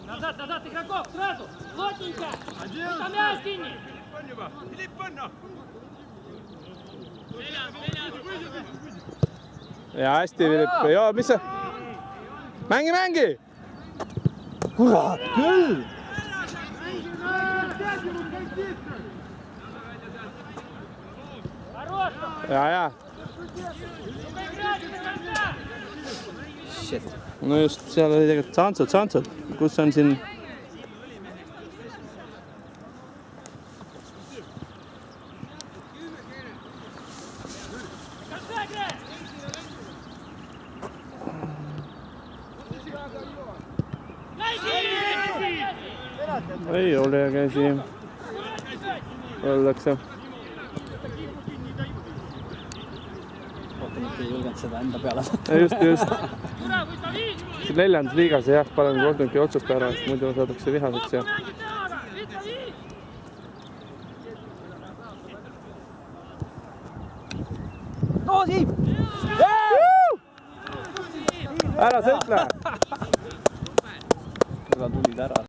Назад, игроков, сразу! Плотненько! Там мяч kinni! Ja hästi, Philipp. Ja, mis see? Mängi! Kurat, küll! Ja. No just, seal oli tegelikult Santsod. Kus on siin... Ei ole käsi. Öeldakse. Kohtunik ei julgenud seda enda peale. Just. Neljandas liigas jah, panen kohtuniki otsust ära, sest muidu saadakse vihaseks ja... No Siim! Ära sõitle! Väga tulid ära.